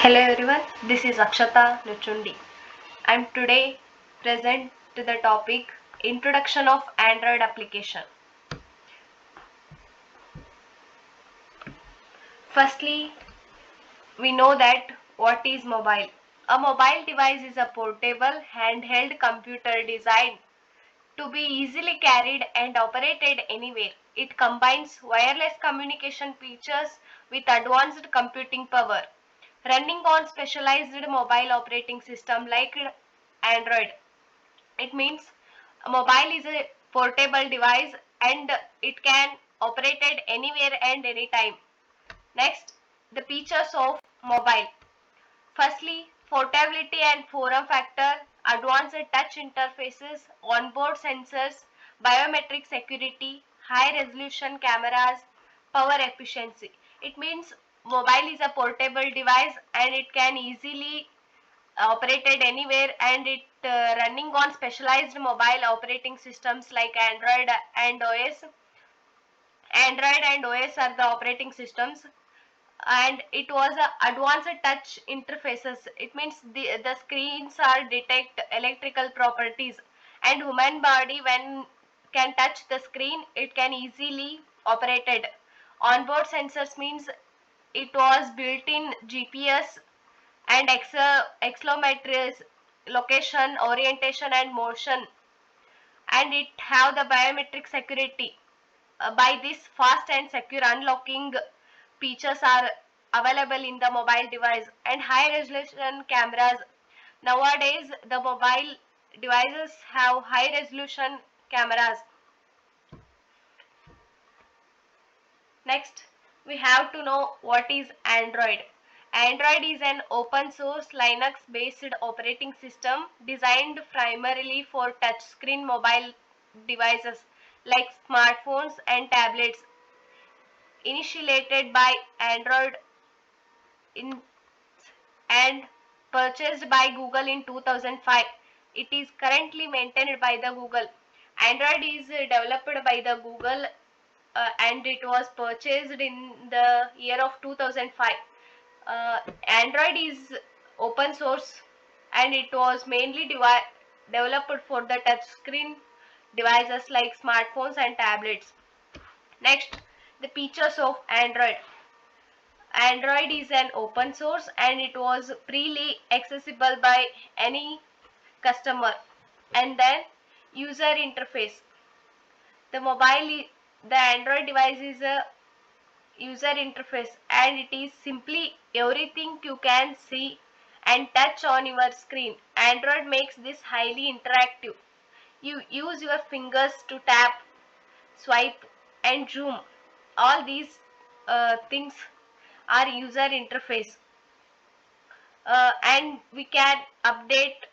Hello everyone, this is Akshata Nuchundi. I am today present to the topic Introduction of Android Application. Firstly, we know that what is mobile. A mobile device is a portable handheld computer designed to be easily carried and operated anywhere. It combines wireless communication features with advanced computing power, running on specialized mobile operating system like Android. It means a mobile is a portable device and it can operated anywhere and anytime. Next, the features of mobile. Firstly, portability and form factor, advanced touch interfaces, onboard sensors, biometric security, high resolution cameras, power efficiency. It means mobile is a portable device and it can easily operated anywhere and it running on specialized mobile operating systems like Android and OS. Android and OS are the operating systems, and it was a advanced touch interfaces. It means the screens are detect electrical properties and human body when can touch the screen it can easily operated. Onboard sensors means it was built in GPS and accelerometers, location, orientation and motion, and it have the biometric security. By this fast and secure unlocking features are available in the mobile device and high resolution cameras. Nowadays the mobile devices have high resolution cameras. Next, we have to know what is Android. Android is an open source Linux based operating system designed primarily for touchscreen mobile devices like smartphones and tablets. Initiated by Android in, and purchased by Google in 2005. It is currently maintained by the Google. Android is developed by the Google and it was purchased in the year of 2005. Android is open source and it was mainly developed for the touchscreen devices like smartphones and tablets. Next, the features of Android. Android is an open source and it was freely accessible by any customer. And then user interface. The the Android device is a user interface and it is simply everything you can see and touch on your screen. Android makes this highly interactive. You use your fingers to tap, swipe and zoom. All these things are user interface, and we can update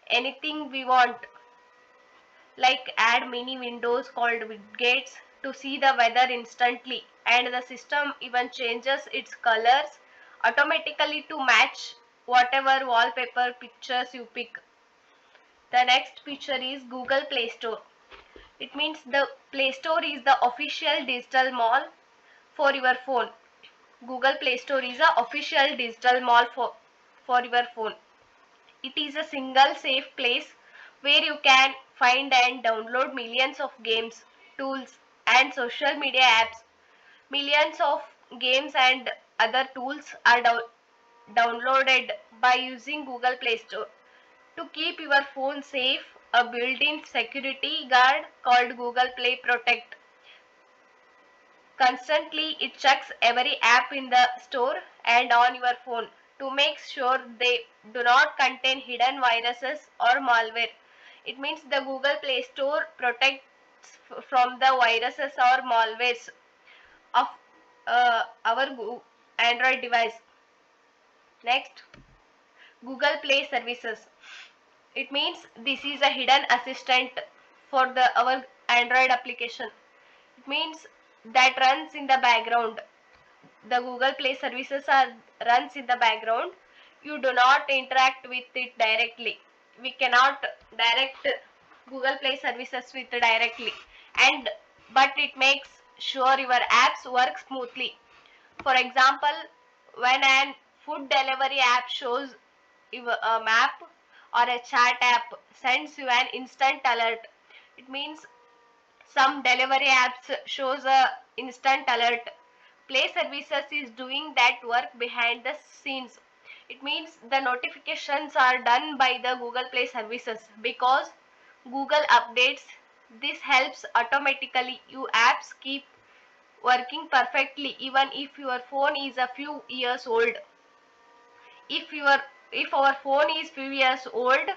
anything we want, like add mini windows called widgets to see the weather instantly, and the system even changes its colors automatically to match whatever wallpaper pictures you pick. The next feature is Google Play Store. It means the Play Store is the official digital mall for your phone. Google Play Store is the official digital mall for your phone. It is a single safe place where you can find and download millions of games, tools and social media apps. Millions of games and other tools are downloaded by using Google Play Store. To keep your phone safe, a built-in security guard called Google Play Protect. Constantly it checks every app in the store and on your phone to make sure they do not contain hidden viruses or malware. It means the Google Play Store protects from the viruses or malwares of our Android device. Next, Google Play Services. It means this is a hidden assistant for our Android application. It means that runs in the background. The Google Play services are runs in the background. You do not interact with it directly. We cannot direct Google Play services with directly, and but it makes sure your apps work smoothly. For example, when an Food delivery app shows if a map or a chat app sends you an instant alert. It means some delivery apps shows a instant alert. Play services is doing that work behind the scenes. It means the notifications are done by the Google Play services because Google updates. This helps automatically you apps keep working perfectly even if your phone is a few years old. If your if our phone is few years old,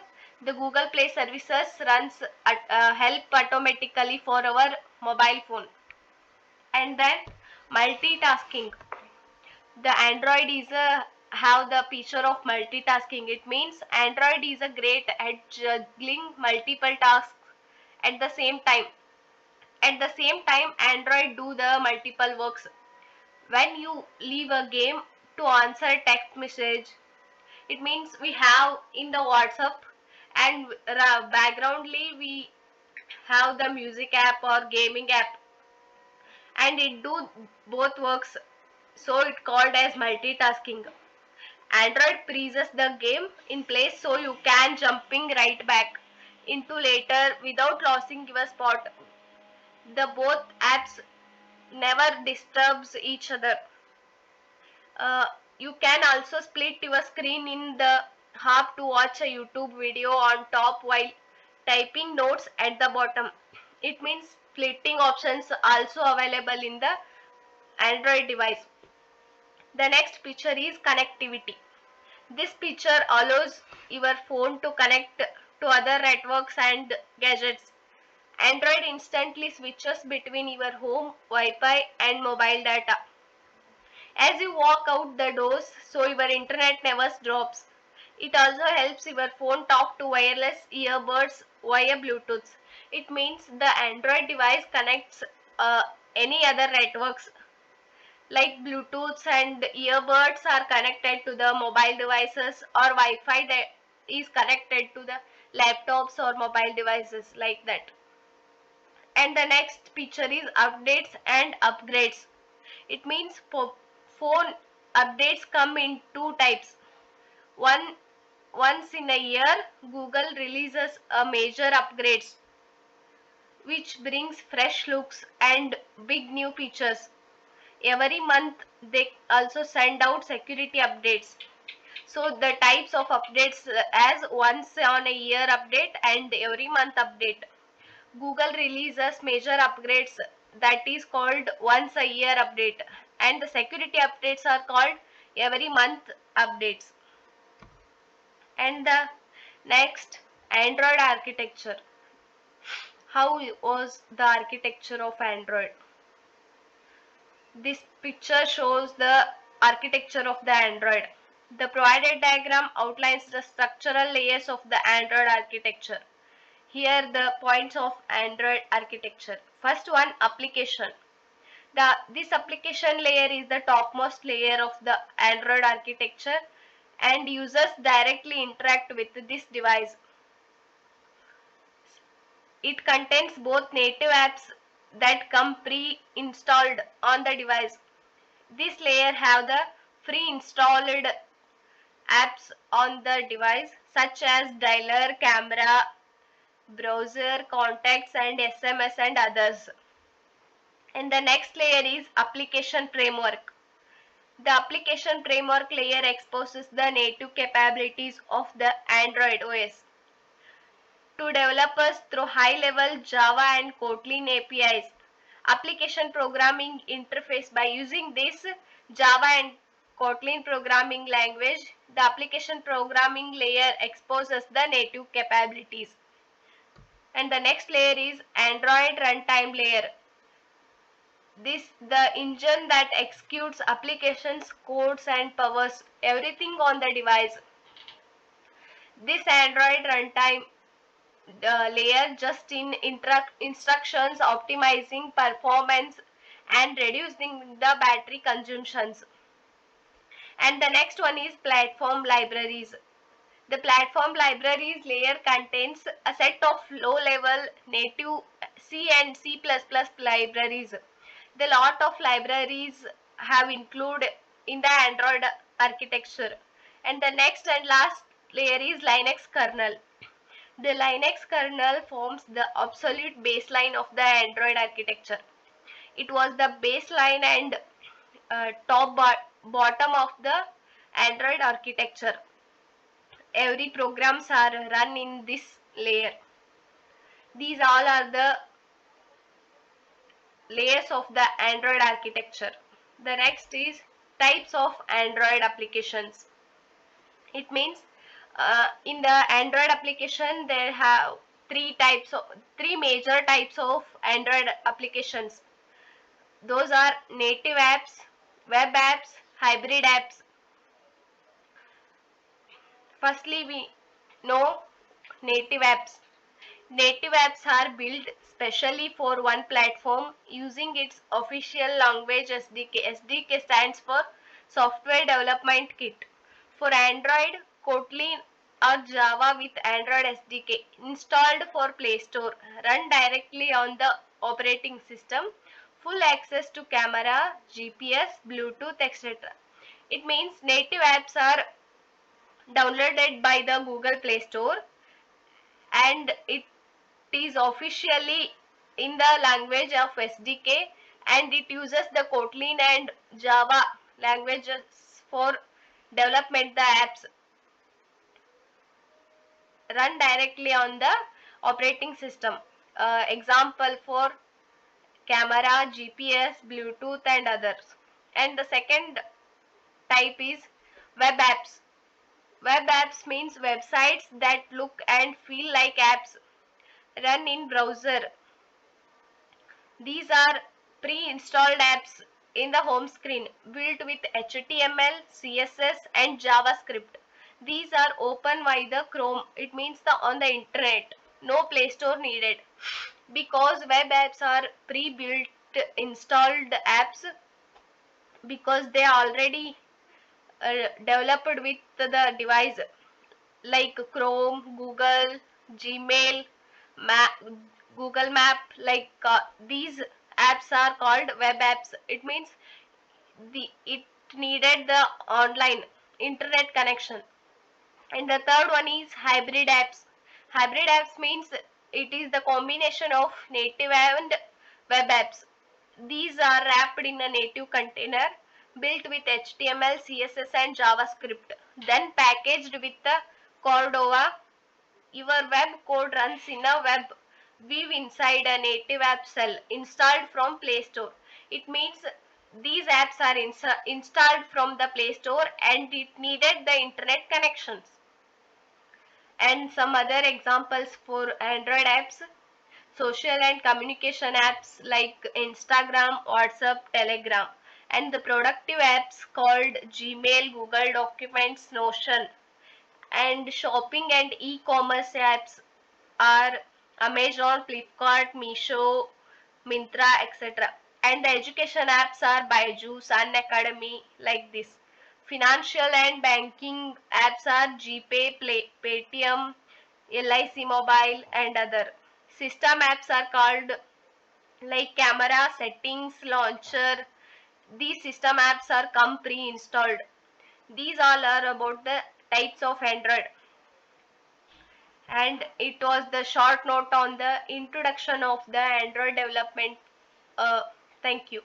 the Google Play services runs help automatically for our mobile phone. And then multitasking. The Android is a have the feature of multitasking. It means Android is a great at juggling multiple tasks at the same time. At the same time, Android do the multiple works. When you leave a game to answer a text message, it means we have in the WhatsApp and backgroundly we have the music app or gaming app, and it do both works, so it called as multitasking. Android freezes the game in place so you can jumping right back into later without losing your spot. The both apps never disturbs each other. Uh, you can also split your screen in the half to watch a YouTube video on top while typing notes at the bottom. It means splitting options also available in the Android device. The next feature is connectivity. This feature allows your phone to connect to other networks and gadgets. Android instantly switches between your home Wi-Fi and mobile data as you walk out the doors so your internet never drops. It also helps your phone talk to wireless earbuds via Bluetooth. It means the Android device connects any other networks like Bluetooth, and earbuds are connected to the mobile devices, or Wi-Fi that is connected to the laptops or mobile devices like that. And the next feature is updates and upgrades. It means phone updates come in two types. One Once in a year, Google releases a major upgrades which brings fresh looks and big new features. Every month they also send out security updates. So the types of updates as once on a year update and every month update. Google releases major upgrades, that is called once a year update, and the security updates are called every month updates. And the next, Android architecture. How was the architecture of Android? This picture shows the architecture of the Android. The provided diagram outlines the structural layers of the Android architecture. Here the points of Android architecture. First one, application. This application layer is the topmost layer of the Android architecture, and users directly interact with this device. It contains both native apps that come pre-installed on the device. This layer have the pre-installed apps on the device such as dialer, camera, browser, contacts and SMS and others. And the next layer is application framework. The application framework layer exposes the native capabilities of the Android OS to developers through high-level Java and Kotlin APIs. Application programming interface. By using this Java and Kotlin programming language, the application programming layer exposes the native capabilities. And the next layer is Android runtime layer. This the engine that executes applications, codes and powers everything on the device. This Android runtime layer just in instructions optimizing performance and reducing the battery consumptions. And the next one is platform libraries. The platform libraries layer contains a set of low-level native C and C++ libraries. The lot of libraries have included in the Android architecture. And the next and last layer is Linux kernel. The Linux kernel forms the absolute baseline of the Android architecture. It was the baseline and bottom of the Android architecture. Every programs are run in this layer. These all are the layers of the Android architecture. The next is types of Android applications. It means in the Android application there have three major types of Android applications. Those are native apps, web apps, hybrid apps. Firstly, we know native apps. Native apps are built specially for one platform using its official language SDK. SDK stands for Software Development Kit. For Android, Kotlin or Java with Android SDK installed for Play Store, run directly on the operating system, full access to camera, GPS, Bluetooth, etc. It means native apps are downloaded by the Google Play Store and it is officially in the language of SDK and it uses the Kotlin and Java languages for development. The apps run directly on the operating system. Example for camera, GPS, Bluetooth and others. And the second type is web apps. Web apps means websites that look and feel like apps run in browser. These are pre-installed apps in the home screen built with HTML, CSS and JavaScript. These are open via the Chrome. It means on the internet. No Play Store needed. Because web apps are pre-built installed apps because they are already developed with the device like Chrome, Google, Gmail, Map, Google Map, like these apps are called web apps. It means it needed the online internet connection. And the third one is hybrid apps. Hybrid apps means it is the combination of native and web apps. These are wrapped in a native container built with HTML, CSS and JavaScript, then packaged with the Cordova. Your web code runs in a web view inside a native app cell installed from Play Store. It means these apps are installed from the Play Store and it needed the internet connections. And some other examples for Android apps: social and communication apps like Instagram, WhatsApp, Telegram, and the productive apps called Gmail, Google Documents, Notion. And shopping and e-commerce apps are Amazon, Flipkart, Meesho, Myntra, etc. And the education apps are Byju's, Unacademy, like this. Financial and banking apps are GPay, Paytm, LIC Mobile and other. System apps are called like camera, settings, launcher. These system apps are come pre-installed. These all are about the types of Android. And it was the short note on the introduction of the Android development. Thank you.